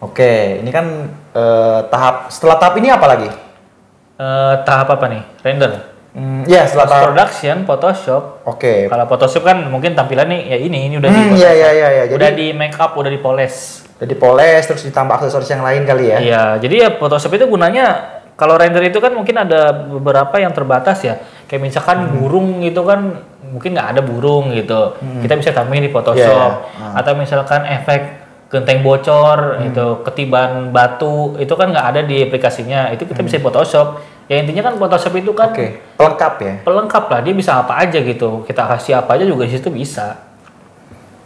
Oke, ini kan setelah tahap ini apa lagi? Tahap apa nih? Render. Ya, setelah Post tahap. production, Photoshop. Oke. Kalau Photoshop kan mungkin tampilan nih ya ini udah Iya. udah di make up, udah dipoles. Udah dipoles terus ditambah aksesoris yang lain kali ya. Iya, jadi ya Photoshop itu gunanya kalau render itu kan mungkin ada beberapa yang terbatas ya. Kayak misalkan burung itu kan mungkin nggak ada burung gitu. Kita bisa tambahin di Photoshop. Atau misalkan efek genteng bocor itu ketiban batu itu kan nggak ada di aplikasinya. Itu kita bisa di Photoshop. Ya intinya kan Photoshop itu kan pelengkap ya. Pelengkap lah, dia bisa apa aja gitu. Kita kasih apa aja juga di situ bisa.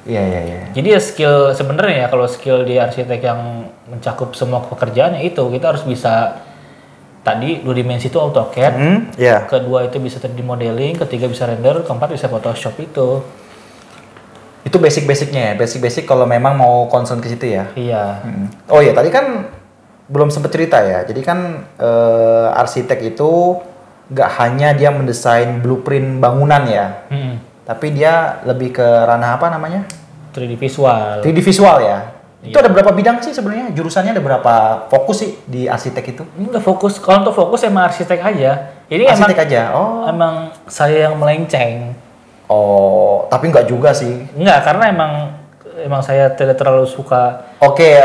Iya. Jadi ya skill sebenarnya ya kalau skill di arsitek yang mencakup semua pekerjaan ya itu kita harus bisa tadi 2 dimensi itu AutoCAD, kedua itu bisa 3D modeling, ketiga bisa render, keempat bisa Photoshop itu. Itu basic-basicnya ya, basic kalau memang mau concern ke situ ya. Iya. Oh iya, tadi kan belum sempat cerita ya. Jadi kan arsitek itu nggak hanya dia mendesain blueprint bangunan ya, tapi dia lebih ke ranah apa namanya? 3D visual. 3D visual ya. Itu ada berapa bidang sih sebenarnya? Jurusannya ada berapa fokus sih di arsitek itu? Ini udah fokus, kalau untuk fokus emang arsitek aja. Ini arsitek aja. Emang saya yang melenceng. Oh, tapi nggak juga sih. Enggak, karena emang saya tidak terlalu suka. Oke.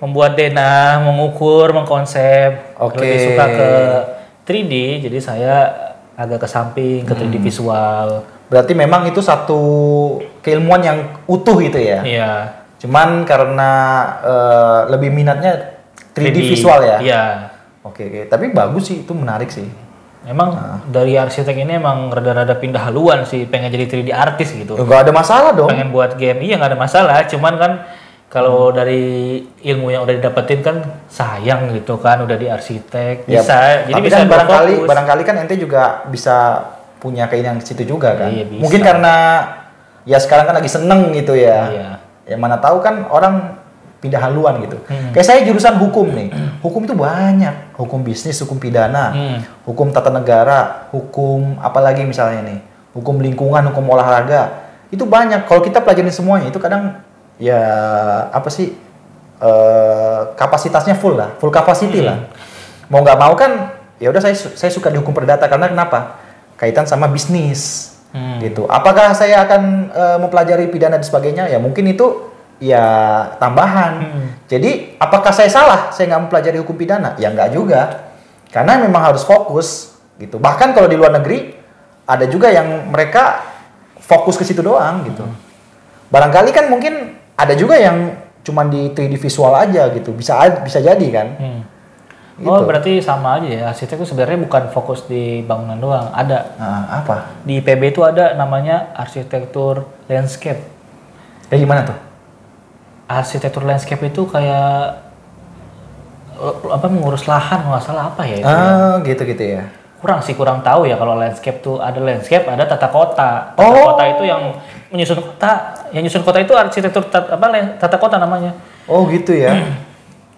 Membuat denah, mengukur, mengkonsep. Lebih suka ke 3D, jadi saya agak ke samping ke 3D visual. Berarti memang itu satu keilmuan yang utuh gitu ya? Iya. Cuman karena lebih minatnya 3D visual ya? Iya. Oke. Tapi bagus sih, itu menarik sih. Emang dari arsitek ini emang rada-rada pindah haluan sih, pengen jadi 3D artis gitu. Nggak ada masalah dong. Pengen buat game, iya nggak ada masalah. Cuman kan kalau dari ilmu yang udah didapetin kan sayang gitu kan, udah di arsitek. Bisa, jadi tapi bisa kan barangkali kan ente juga bisa punya keinginan ke situ juga kan? Iya, bisa. Mungkin karena ya sekarang kan lagi seneng gitu ya. Iya. Ya mana tahu kan orang pindah haluan gitu. Kayak saya jurusan hukum nih. Hukum itu banyak. Hukum bisnis, hukum pidana, hukum tata negara, hukum apalagi misalnya nih. Hukum lingkungan, hukum olahraga. Itu banyak. Kalau kita pelajarin semuanya itu kadang ya apa sih kapasitasnya full lah. Full capacity lah. Mau nggak mau kan ya udah saya suka di hukum perdata karena kenapa? Kaitan sama bisnis. Gitu. Apakah saya akan mempelajari pidana dan sebagainya? Ya mungkin itu ya tambahan. Jadi apakah saya salah? Saya nggak mempelajari hukum pidana? Ya nggak juga. Karena memang harus fokus gitu. Bahkan kalau di luar negeri ada juga yang mereka fokus ke situ doang gitu. Barangkali kan mungkin ada juga yang cuman di 3D visual aja gitu. Bisa jadi kan. Gitu. Oh berarti sama aja ya, arsitek itu sebenarnya bukan fokus di bangunan doang, ada. Apa? Di IPB itu ada namanya arsitektur landscape. Kayak gimana tuh? Arsitektur landscape itu kayak apa mengurus lahan nggak salah apa ya itu. Gitu ya. Kurang tahu ya kalau landscape tuh ada landscape, ada tata kota. Tata kota itu yang menyusun kota, yang nyusun kota itu arsitektur tata kota namanya. Oh gitu ya.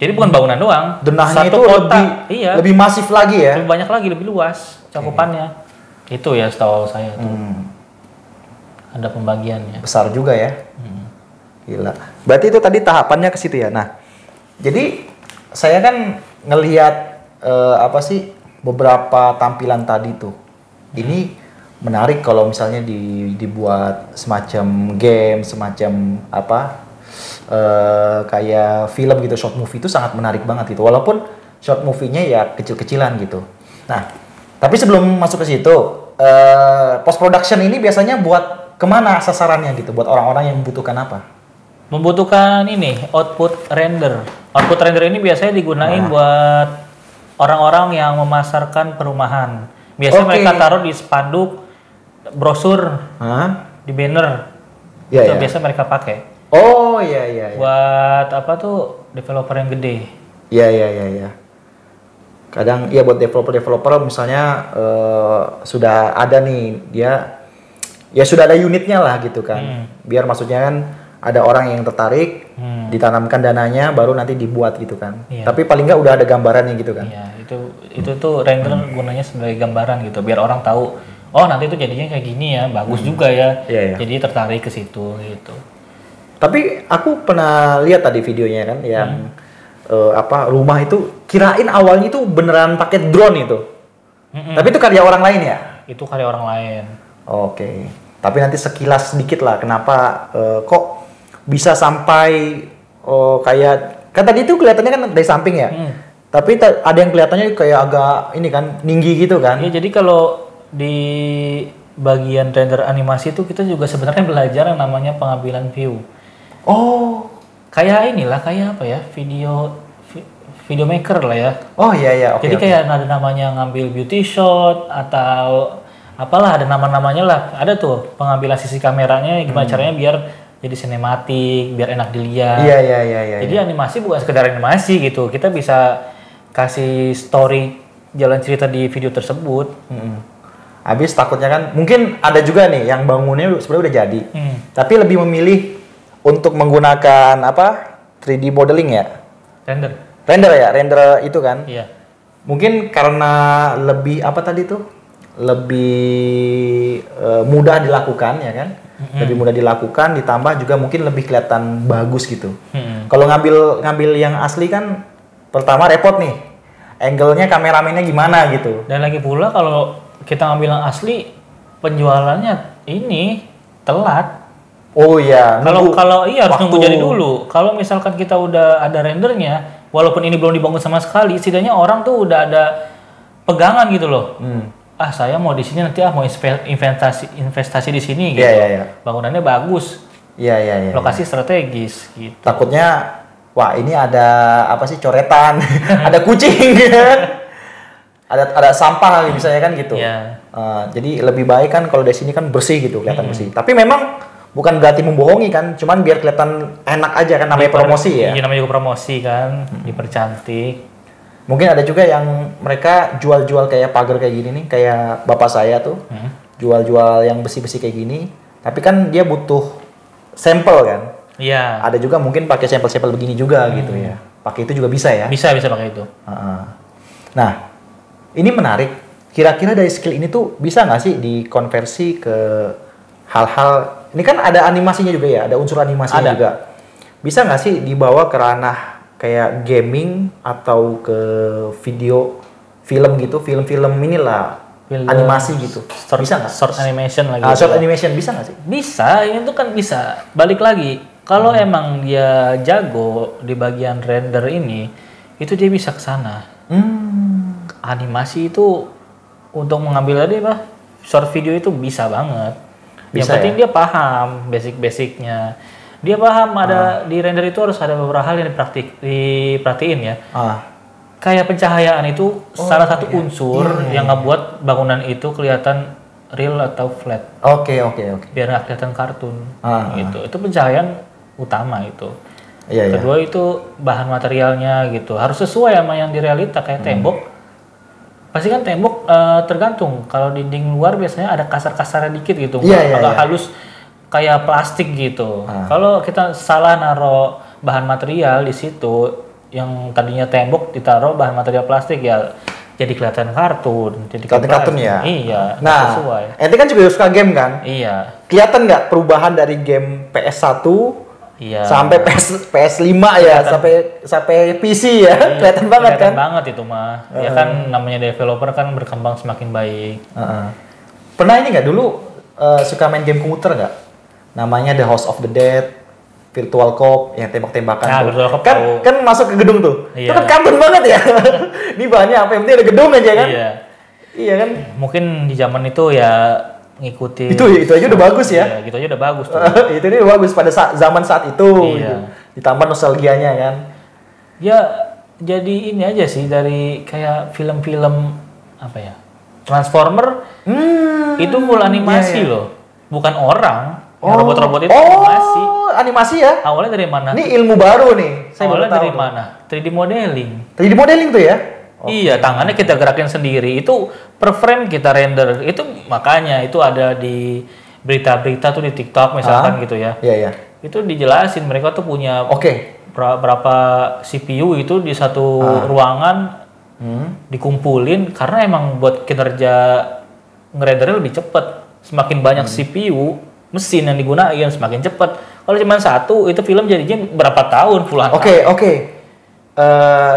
Jadi bukan bangunan doang. Denahnya satu itu kota, lebih masif lagi ya. Lebih banyak lagi, lebih luas cakupannya. Itu ya setahu saya tuh. Ada pembagiannya. Besar juga ya. Gila. Berarti itu tadi tahapannya ke situ ya. Nah, jadi saya kan ngelihat beberapa tampilan tadi tuh. Ini menarik kalau misalnya dibuat semacam game, semacam kayak film gitu, short movie itu sangat menarik banget gitu. Walaupun short movie-nya ya kecil-kecilan gitu. Nah, tapi sebelum masuk ke situ, post production ini biasanya buat kemana sasarannya gitu? Buat orang-orang yang membutuhkan apa? Membutuhkan ini output render. Output render ini biasanya digunain buat orang-orang yang memasarkan perumahan. Biasanya mereka taruh di spanduk, brosur, di banner. Itu biasa mereka pakai. Oh iya. Buat apa tuh developer yang gede? Iya. Kadang buat developer misalnya sudah ada nih dia ya sudah ada unitnya lah gitu kan. Biar maksudnya kan ada orang yang tertarik, ditanamkan dananya baru nanti dibuat gitu kan. Tapi paling nggak udah ada gambarannya gitu kan. Iya, itu tuh render gunanya sebagai gambaran gitu biar orang tahu oh nanti itu jadinya kayak gini ya, bagus juga ya. Jadi tertarik ke situ gitu. Tapi aku pernah lihat tadi videonya kan yang rumah itu, kirain awalnya itu beneran pakai drone itu. Tapi itu karya orang lain ya? Itu karya orang lain. Oke. Tapi nanti sekilas sedikit lah, kenapa kok bisa sampai kayak kan tadi itu kelihatannya kan dari samping ya. Tapi ada yang kelihatannya kayak agak ini kan tinggi gitu kan. Iya, jadi kalau di bagian render animasi itu kita juga sebenarnya belajar yang namanya pengambilan view. Oh, Kayak inilah, kayak apa ya? Video maker lah ya. oh iya oke. Jadi kayak ada namanya ngambil beauty shot atau apalah, ada nama-namanya lah. Ada tuh pengambilan sisi kameranya gimana caranya biar jadi sinematik, biar enak dilihat. Iya. Jadi animasi bukan sekedar animasi gitu. Kita bisa kasih story, jalan cerita di video tersebut. Habis takutnya kan mungkin ada juga nih yang bangunnya sebenarnya udah jadi. Tapi lebih memilih untuk menggunakan 3D modeling ya. Render itu kan. Iya. Mungkin karena lebih lebih mudah dilakukan ya kan. Lebih mudah dilakukan, ditambah juga mungkin lebih kelihatan bagus gitu. Kalau ngambil yang asli kan pertama repot nih, angle-nya kameramennya gimana gitu. Dan lagi pula kalau kita ngambil yang asli, penjualannya ini telat. Oh iya. Kalau harus nunggu jadi dulu. Kalau misalkan kita udah ada rendernya, walaupun ini belum dibangun sama sekali, setidaknya orang tuh udah ada pegangan gitu loh. Saya mau di sini nanti mau investasi di sini gitu. Iya. Bangunannya bagus. Iya. Lokasi strategis gitu. Takutnya wah ini ada coretan, ada kucing kan. Ada sampah misalnya kan gitu. Iya. Jadi lebih baik kan kalau dari sini kan bersih gitu, kelihatan bersih. Tapi memang bukan berarti membohongi kan, cuman biar kelihatan enak aja kan, namanya promosi ya. Iya, namanya juga promosi kan, dipercantik. Mungkin ada juga yang mereka jual-jual kayak pagar kayak gini nih, kayak bapak saya tuh jual-jual yang besi-besi kayak gini. Tapi kan dia butuh sampel kan. Iya. Ada juga mungkin pakai sampel-sampel begini juga gitu ya. Pakai itu juga bisa ya. Bisa pakai itu. Nah, ini menarik. Kira-kira dari skill ini tuh bisa nggak sih dikonversi ke hal-hal? Ini kan ada animasinya juga ya, ada unsur animasinya juga. Bisa nggak sih dibawa ke ranah kayak gaming atau ke film gitu, film-film inilah, animasi gitu. Bisa nggak? Short animation lagi. Short animation bisa nggak sih? Bisa, ini tuh kan bisa. Balik lagi, kalau emang dia jago di bagian render ini, itu dia bisa ke sana. Animasi itu untuk mengambil tadi short video itu bisa banget. Yang penting dia paham basic-basicnya. Dia paham ada di render itu harus ada beberapa hal yang diperhatiin ya. Kayak pencahayaan itu salah satu unsur yang ngebuat bangunan itu kelihatan real atau flat. Oke. Biar nggak kelihatan kartun. Gitu. Itu pencahayaan utama itu. Kedua itu bahan materialnya gitu. Harus sesuai sama yang di realita kayak tembok. Pasti kan tembok tergantung. Kalau dinding luar biasanya ada kasar-kasarnya dikit gitu, agak halus kayak plastik gitu. Kalau kita salah naro bahan material di situ, yang tadinya tembok ditaruh bahan material plastik ya jadi kelihatan kartun. Jadi kartun ya. Iya. Nah, sesuai. ente kan juga suka game kan? Iya. Kelihatan nggak perubahan dari game PS1 sampai PS5 ya, sampai PC ya, kelihatan banget kan? Kelihatan banget itu mah. Ya kan namanya developer kan berkembang semakin baik. Pernah ini nggak dulu suka main game komputer nggak? Namanya The House of the Dead, Virtual Cop, yang tembak-tembakan tuh. Kan masuk ke gedung tuh. Itu kan kartun banget ya. Ini bahannya apa? Yang penting ada gedung aja kan? Iya kan? Mungkin di zaman itu ya ngikutin itu aja udah bagus ya. Gitu aja udah bagus tuh. Itu dia bagus pada zaman saat itu. Gitu. Ditambah nostalgianya kan. Ya jadi ini aja sih dari kayak film-film apa ya? Transformer itu full animasi loh. Bukan orang. Robot-robot itu animasi ya? Awalnya dari mana? Ini ilmu baru nih. Awalnya dari mana? 3D modeling. 3D modeling tuh ya? Iya, tangannya kita gerakin sendiri. Itu per frame kita render. Itu makanya itu ada di berita-berita tuh di TikTok misalkan gitu ya. Iya. Itu dijelasin mereka tuh punya berapa CPU itu di satu ruangan dikumpulin karena emang buat kinerja ngerendernya lebih cepet. Semakin banyak CPU mesin yang digunakan semakin cepat. Kalau cuma satu itu film jadinya berapa tahun, puluhan tahun. Oke.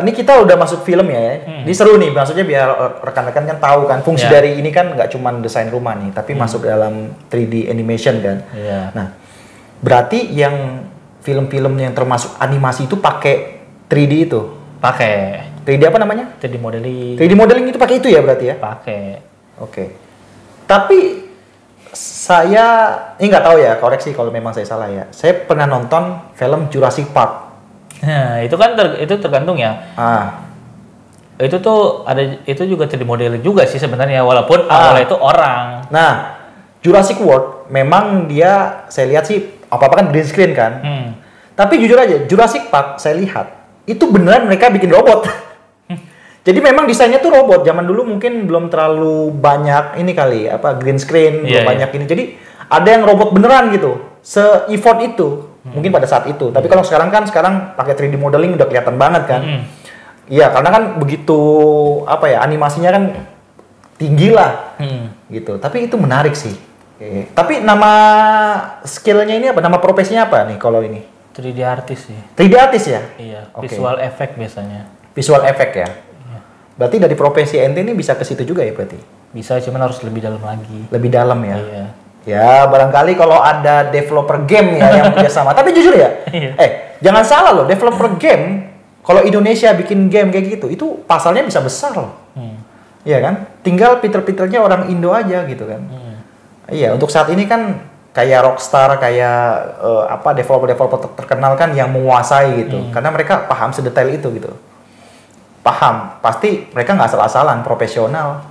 ini kita udah masuk film ya. Ini seru nih, maksudnya biar rekan-rekan kan tahu kan fungsi dari ini kan nggak cuma desain rumah nih, tapi masuk dalam 3D animation kan. Nah, berarti yang film-film yang termasuk animasi itu pakai 3D itu? Pakai. 3D apa namanya? 3D modeling. 3D modeling itu pakai itu ya berarti ya? Pakai. Oke. Tapi saya ini nggak tahu ya, koreksi kalau memang saya salah ya. Saya pernah nonton film Jurassic Park. Nah, itu kan itu tergantung ya. Itu tuh itu juga 3D modeling juga sih sebenarnya, walaupun awalnya itu orang. Nah, Jurassic World memang dia saya lihat sih apa-apa kan green screen kan. Tapi jujur aja, Jurassic Park saya lihat itu beneran mereka bikin robot. Jadi memang desainnya tuh robot. Zaman dulu mungkin belum terlalu banyak ini kali, apa green screen, belum banyak ini. Jadi ada yang robot beneran gitu. Se-effort itu mungkin pada saat itu. Tapi kalau sekarang pakai 3D modeling udah kelihatan banget kan. Iya, karena kan begitu apa ya, animasinya kan tinggi lah. Gitu. Tapi itu menarik sih. Tapi nama skillnya ini apa? Nama profesinya apa nih kalau ini? 3D artist sih. 3D artist ya? Iya, visual effect biasanya. Visual effect ya? Berarti dari profesi ente ini bisa ke situ juga ya berarti? Bisa, cuman harus lebih dalam lagi. Lebih dalam ya? Iya. Ya, barangkali kalau ada developer game ya yang kerjasama. Tapi jujur ya, jangan salah loh, developer game, kalau Indonesia bikin game kayak gitu, itu pasalnya bisa besar loh. Iya kan? Tinggal pinter-pinternya orang Indo aja gitu kan. Iya, untuk saat ini kan kayak Rockstar, kayak developer-developer terkenal kan yang menguasai gitu. Karena mereka paham sedetail itu gitu. Paham, pasti mereka nggak salah-salan, profesional.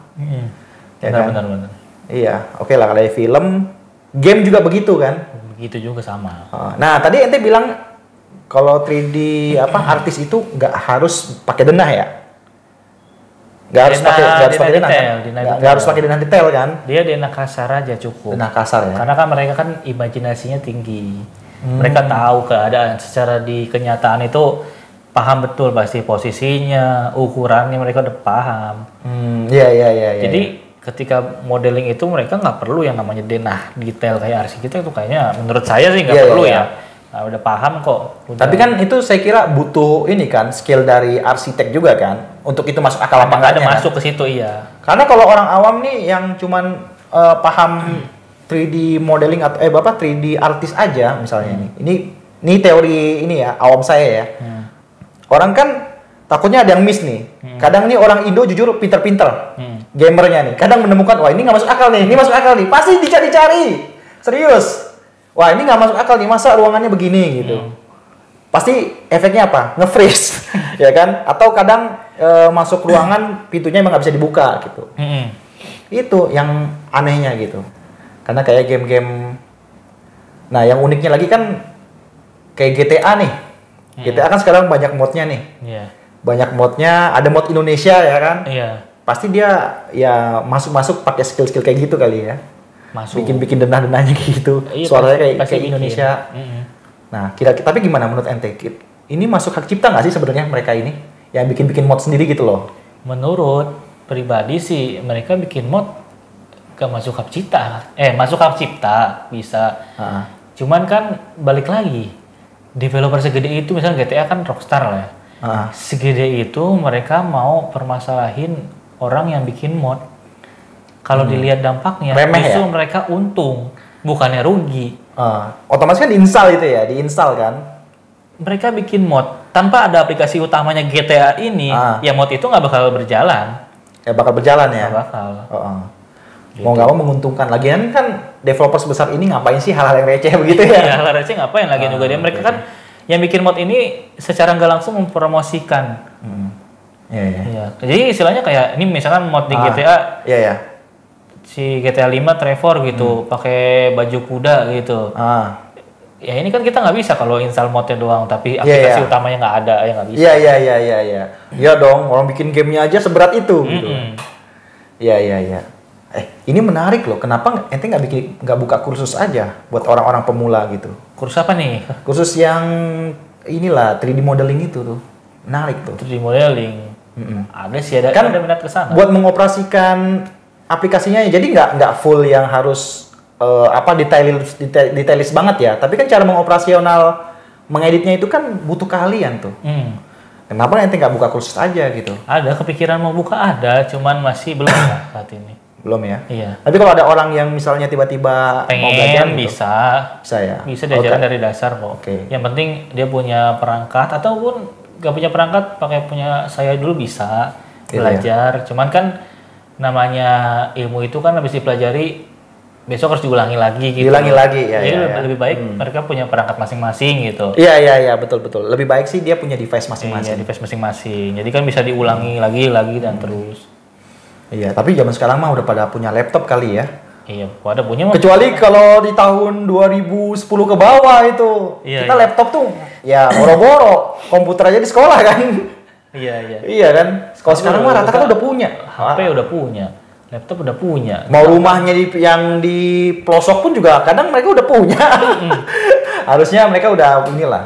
Ya Benar. Iya, oke lah, kalau film, game juga begitu kan? Begitu juga sama. Nah, tadi ente bilang kalau 3D artis itu nggak harus pakai denah ya? Nggak harus pakai denah kan? Nggak harus pakai denah detail kan? Dia denah kasar aja cukup. Denah kasar ya? Karena kan mereka kan imajinasinya tinggi. Mereka tahu keadaan secara di kenyataan itu paham betul pasti posisinya, ukurannya mereka udah paham. Iya. Jadi ketika modeling itu mereka nggak perlu yang namanya denah detail kayak arsitek itu kayaknya menurut saya sih nggak perlu ya. Nah, udah paham kok. Tapi kan itu saya kira butuh ini kan skill dari arsitek juga kan untuk itu masuk akal apa enggaknya. Ada masuk ke situ iya. Karena kalau orang awam nih yang cuman paham 3D modeling atau 3D artis aja misalnya ini teori ini ya awam saya ya. Orang kan takutnya ada yang miss nih. Kadang nih orang Indo jujur pinter-pinter. Gamernya nih. Kadang menemukan, wah ini nggak masuk akal nih, ini masuk akal nih. Pasti dicari-cari. Serius. Wah ini nggak masuk akal nih, masa ruangannya begini gitu. Pasti efeknya apa? Nge-freeze. Ya kan? Atau kadang masuk ruangan pintunya emang nggak bisa dibuka gitu. Itu yang anehnya gitu. Karena kayak game-game. Nah yang uniknya lagi kan kayak GTA nih. GTA kan sekarang banyak modnya nih. Banyak modnya, ada mod Indonesia ya kan? Pasti dia ya masuk pakai skill-skill kayak gitu kali ya. Bikin denah-denahnya gitu. Suaranya kayak Indonesia. Nah, tapi gimana menurut ente? Ini masuk hak cipta nggak sih sebenarnya mereka ini? Yang bikin mod sendiri gitu loh. Menurut pribadi sih mereka bikin mod gak masuk hak cipta. Masuk hak cipta bisa. Cuman kan balik lagi. Developer segede itu misalnya GTA kan Rockstar lah ya. Segede itu mereka mau permasalahin orang yang bikin mod. Kalau dilihat dampaknya justru mereka untung, bukannya rugi. Otomatis kan diinstal itu ya, diinstal kan. Mereka bikin mod tanpa ada aplikasi utamanya GTA ini, ya mod itu nggak bakal berjalan. Ya bakal berjalan ya. Nggak bakal. Gitu. Mau nggak mau menguntungkan. Lagian kan developer sebesar ini ngapain sih hal-hal yang receh begitu ya? Hal receh ngapain lagi juga dia. Mereka kan yang bikin mod ini secara nggak langsung mempromosikan. Iya. Jadi istilahnya kayak ini misalkan mod di GTA. Iya. Si GTA 5 Trevor gitu, pakai baju kuda gitu. Ya ini kan kita nggak bisa kalau install modnya doang, tapi aplikasi utamanya nggak ada, ya nggak bisa. Iya. Iya dong, orang bikin gamenya aja seberat itu gitu. Iya. Ini menarik loh. Kenapa ente nggak buka kursus aja buat orang-orang pemula gitu? Kursus apa nih? Kursus yang inilah 3D modeling itu tuh. Menarik tuh. 3D modeling. Ada sih ada minat ke sana. Buat mengoperasikan aplikasinya jadi nggak full yang harus detailis banget ya. Tapi kan cara mengoperasional mengeditnya itu kan butuh keahlian tuh. Kenapa ente nggak buka kursus aja gitu? Ada kepikiran mau buka ada, cuman masih belum lah saat ini. Belum ya? Iya. Tapi kalau ada orang yang misalnya tiba-tiba mau belajar Pengen gitu, bisa. bisa ya? Bisa diajarkan Oke. dari dasar kok. Oke. Yang penting dia punya perangkat ataupun gak punya perangkat pakai punya saya dulu bisa Gitu belajar. Cuman kan namanya ilmu itu kan habis dipelajari besok harus diulangi lagi gitu. Diulangi lagi, ya, Jadi ya, ya. lebih baik mereka punya perangkat masing-masing gitu. Iya, betul. Lebih baik sih dia punya device Iya, masing-masing. device masing-masing. Jadi kan bisa diulangi lagi dan terus. Iya, tapi zaman sekarang mah udah pada punya laptop kali ya. Iya, pada punya mah. Kecuali kalau di tahun 2010 ke bawah itu, Iya, kita iya. laptop tuh ya boro-boro, komputer aja di sekolah kan. Iya, iya. Iya kan? Kalau sekarang mah rata-rata udah punya. HP udah punya, laptop udah punya. Mau rumahnya yang di pelosok pun juga kadang mereka udah punya. Harusnya mereka udah inilah.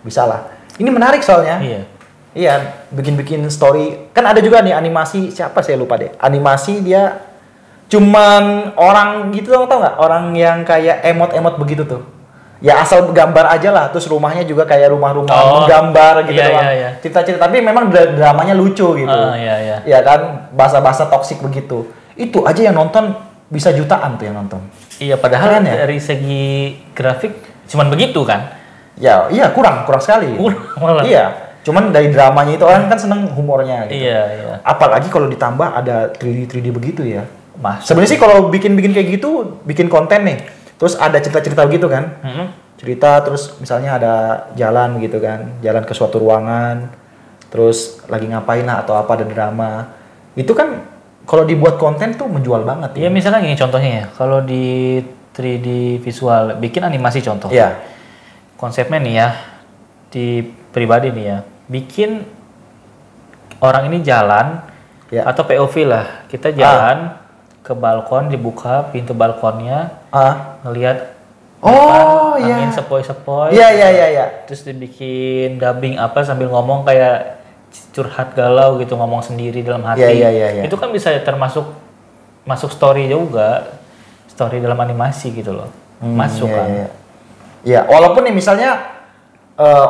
Bisa lah. Ini menarik soalnya. Iya. Iya, bikin-bikin story. Kan ada juga nih animasi, siapa saya lupa deh. Animasi dia cuman orang gitu tau nggak? Orang yang kayak emot-emot begitu tuh. Ya asal gambar aja lah, terus rumahnya juga kayak rumah-rumah gambar gitu iya, doang. iya, iya. Cerita-cerita, tapi memang dramanya lucu gitu. Iya. Ya kan, bahasa-bahasa toksik begitu. Itu aja yang nonton bisa jutaan tuh yang nonton. Iya, padahal Keren ya? dari segi grafik cuman begitu kan? Ya, iya kurang sekali. Kurang malah. Iya, cuman dari dramanya itu orang kan seneng humornya gitu. Iya. Apalagi kalau ditambah ada 3D begitu ya. Mas. Sebenarnya sih kalau bikin kayak gitu, bikin konten nih, terus ada cerita-cerita begitu kan. Cerita terus misalnya ada jalan gitu kan, jalan ke suatu ruangan, terus lagi ngapain lah atau apa ada drama. Itu kan kalau dibuat konten tuh menjual banget. Iya, misalkan gini contohnya ya. Kalau di 3D visual bikin animasi contoh. Iya. Konsepnya nih ya, di pribadi nih ya, bikin orang ini jalan Ya. atau POV lah. Kita jalan ke balkon, dibuka pintu balkonnya, ngelihat Oh, iya. angin sepoi-sepoi. Iya. Terus dibikin dubbing apa sambil ngomong kayak curhat galau gitu, ngomong sendiri dalam hati. Iya. Itu kan bisa masuk story juga, story dalam animasi gitu loh. Masuk kan. Iya, walaupun nih misalnya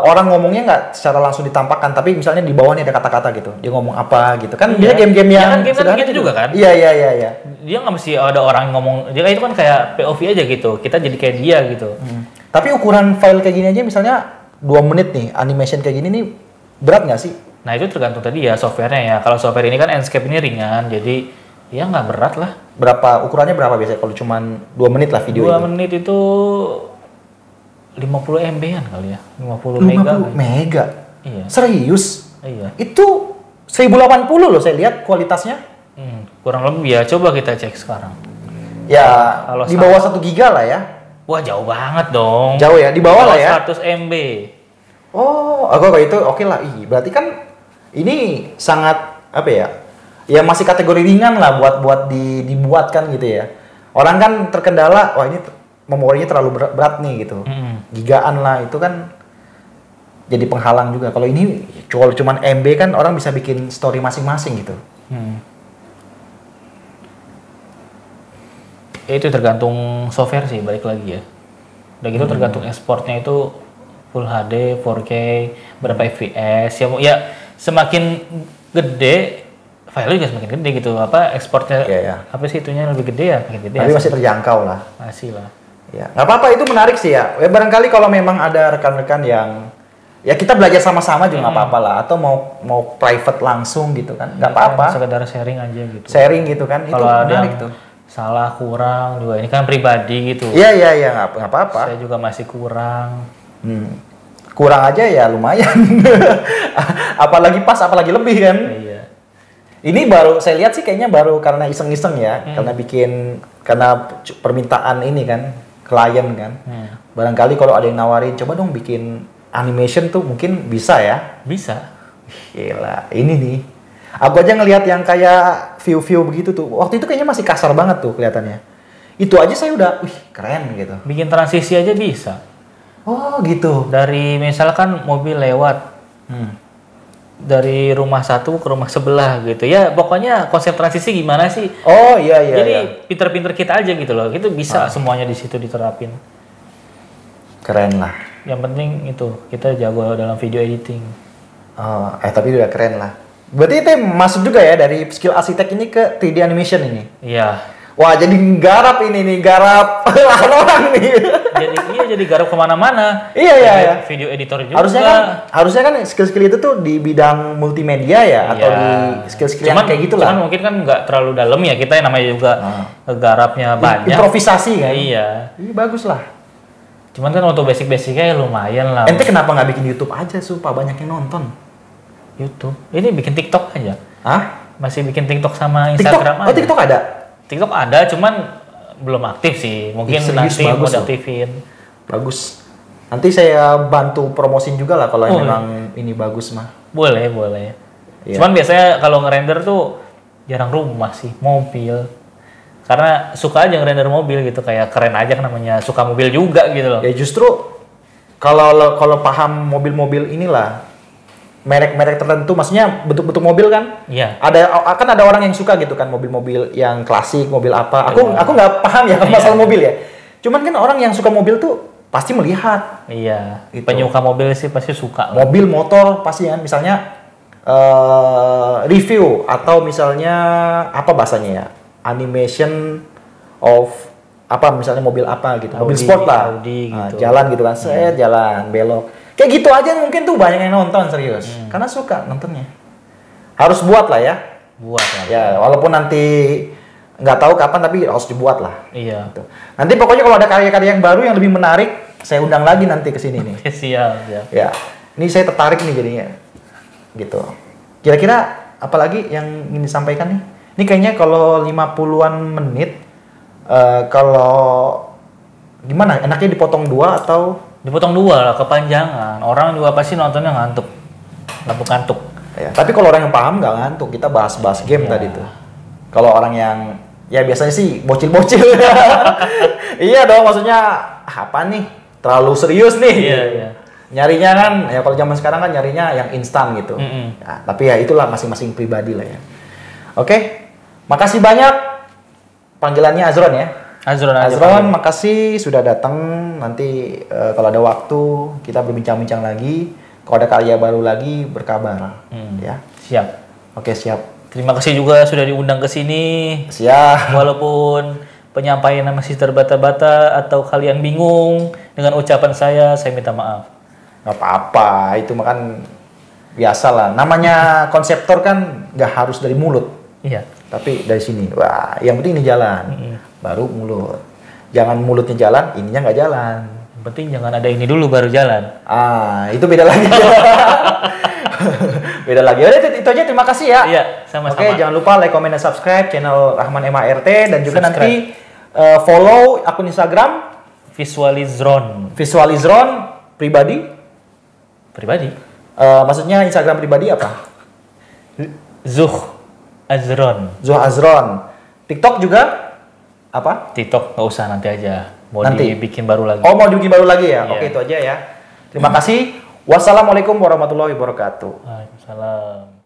orang ngomongnya nggak secara langsung ditampakkan, tapi misalnya di bawah nih ada kata-kata gitu, dia ngomong apa gitu kan. Dia game-game Ya yang kan game kan sederhana gitu juga kan? Iya. Dia nggak mesti ada orang ngomong, dia itu kan kayak POV aja gitu, kita jadi kayak dia gitu. Tapi ukuran file kayak gini aja misalnya 2 menit nih, animation kayak gini nih berat nggak sih? Nah itu tergantung tadi ya softwarenya ya. Kalau software ini kan Enscape ini ringan, jadi ya nggak berat lah. Ukurannya berapa biasanya kalau cuman 2 menit lah video 2 itu? menit itu 50 MB-an kali ya, 50 50 mega. mega? Iya. Serius? Iya. Itu 1080 loh saya lihat kualitasnya. Kurang lebih ya, coba kita cek sekarang. Ya, Kalau di bawah 1 giga lah ya. Wah jauh banget dong. Jauh ya, di bawah lah ya. 100 MB. Oh, kalau itu oke lah. Ih, berarti kan ini sangat apa ya? Ya masih kategori ringan lah buat dibuatkan gitu ya. Orang kan terkendala, wah ini memorinya terlalu berat nih gitu. Gigaan lah itu kan jadi penghalang juga. Kalau ini cuman MB kan orang bisa bikin story masing-masing gitu. Ya, itu tergantung software sih, balik lagi ya. Udah gitu tergantung ekspornya itu Full HD, 4K, berapa FPS. Ya semakin gede, file juga semakin gede gitu. Apa ekspornya, apa sih itunya lebih gede ya, makin gede. Tapi masih terjangkau lah. Masih lah. Ya, nggak apa-apa, itu menarik sih ya. Barangkali kalau memang ada rekan-rekan yang ya kita belajar sama-sama juga nggak apa-apa lah. Atau mau private langsung gitu kan, nggak apa-apa. Sekedar sharing aja gitu. Sharing gitu kan, itu kalau menarik ada tuh. Salah kurang juga, ini kan pribadi gitu. Iya, nggak apa-apa. Saya juga masih kurang. Kurang aja ya lumayan. Apalagi pas, apalagi lebih kan. Iya. Ini baru saya lihat sih kayaknya baru karena iseng-iseng ya, karena permintaan ini kan klien kan. Barangkali kalau ada yang nawarin, coba dong bikin animation tuh mungkin bisa ya. Bisa. Gila, ini nih. Aku aja ngelihat yang kayak view begitu tuh. Waktu itu kayaknya masih kasar banget tuh kelihatannya. Itu aja saya udah, wih keren gitu. Bikin transisi aja bisa. Oh gitu. Dari misalkan mobil lewat. Dari rumah satu ke rumah sebelah gitu. Ya pokoknya konsep transisi gimana sih? Oh iya. Jadi pinter-pinter kita aja gitu loh. Itu bisa semuanya di situ diterapin. Keren lah. Yang penting itu kita jago dalam video editing. Tapi udah keren lah. Berarti itu masuk juga ya dari skill arsitek ini ke 3D animation ini. Iya. Wah, jadi garap ini nih, garap orang nih. Jadi garap kemana-mana. Iya. Video editor juga. Harusnya kan skill-skill itu tuh di bidang multimedia ya, atau di skill-skill yang kayak gitulah. Cuman mungkin kan nggak terlalu dalam ya, kita yang namanya juga garapnya banyak. Improvisasi kan. Iya. Ini bagus lah. Cuman kan untuk basic-basicnya lumayan lah. Ente kenapa nggak bikin YouTube aja, supaya banyak yang nonton? YouTube. Ini bikin TikTok aja. Hah? Masih bikin TikTok sama TikTok? Instagram aja. Oh, TikTok ada? TikTok ada, cuman belum aktif sih. Mungkin nanti mau aktifin. Bagus. Nanti saya bantu promosin juga lah kalau memang ini bagus mah. Boleh. Iya. Cuman biasanya kalau ngerender tuh jarang rumah sih, mobil. Karena suka aja ngerender mobil gitu, kayak keren aja kan namanya, suka mobil juga gitu loh. Ya justru kalau paham mobil-mobil inilah, merek-merek tertentu, maksudnya bentuk-bentuk mobil kan? Iya. Ada orang yang suka gitu kan, mobil-mobil yang klasik, mobil apa. Aku nggak paham ya masalah mobil ya. Cuman kan orang yang suka mobil tuh pasti melihat. Iya. Gitu. Penyuka mobil sih pasti suka. Mobil, motor pasti kan, misalnya review atau misalnya apa bahasanya ya? Animation of apa misalnya mobil apa gitu. Mobil sport lah. Audi gitu. Jalan gitu kan, jalan belok. Kayak gitu aja mungkin tuh banyak yang nonton serius. Karena suka nontonnya. Harus buat lah ya. Buat lah. Ya, walaupun nanti nggak tahu kapan tapi harus dibuat lah. Iya. Gitu. Nanti pokoknya kalau ada karya-karya yang baru yang lebih menarik, saya undang lagi nanti ke sini nih. Siap. Ya. Ini saya tertarik nih jadinya. Gitu. Kira-kira apalagi yang ingin disampaikan nih? Ini kayaknya kalau 50-an menit kalau gimana? Enaknya dipotong 2 atau Dipotong 2 lah, kepanjangan. Orang juga pasti nontonnya ngantuk. Ngantuk. ya, tapi kalau orang yang paham nggak ngantuk, kita bahas-bahas game tadi tuh. Kalau orang yang ya biasanya sih bocil-bocil. Iya dong, maksudnya apa nih? Terlalu serius nih. Iya. Nyarinya kan, ya kalau zaman sekarang kan nyarinya yang instan gitu. Ya, tapi ya itulah masing-masing pribadi lah ya. Oke, makasih banyak. Panggilannya Azron ya. Azron, makasih sudah datang. Nanti kalau ada waktu kita berbincang-bincang lagi. Kalau ada karya baru lagi berkabar. Ya. Siap. Oke, siap. Terima kasih juga sudah diundang ke sini. Siap. Walaupun penyampaiannya masih terbata-bata atau kalian bingung dengan ucapan saya minta maaf. Gak apa-apa, itu mah kan biasa lah. Namanya konseptor kan nggak harus dari mulut. Iya. Tapi dari sini, wah, yang penting ini jalan. Baru mulut. Jangan mulutnya jalan, ininya nggak jalan. Yang penting jangan ada ini dulu baru jalan. Itu beda lagi. Beda lagi. Udah, itu aja, terima kasih ya. Iya, sama-sama. Oke, jangan lupa like, comment, dan subscribe channel Rahman MART. Dan juga nanti follow akun Instagram Visualizron pribadi. Maksudnya Instagram pribadi apa? Zuh Azron. TikTok juga apa? TikTok nggak usah, nanti aja. Mau nanti dibikin baru lagi. Oh, mau dibikin baru lagi ya? Iya. Oke, itu aja ya. Terima kasih. Wassalamualaikum warahmatullahi wabarakatuh. Waalaikumsalam.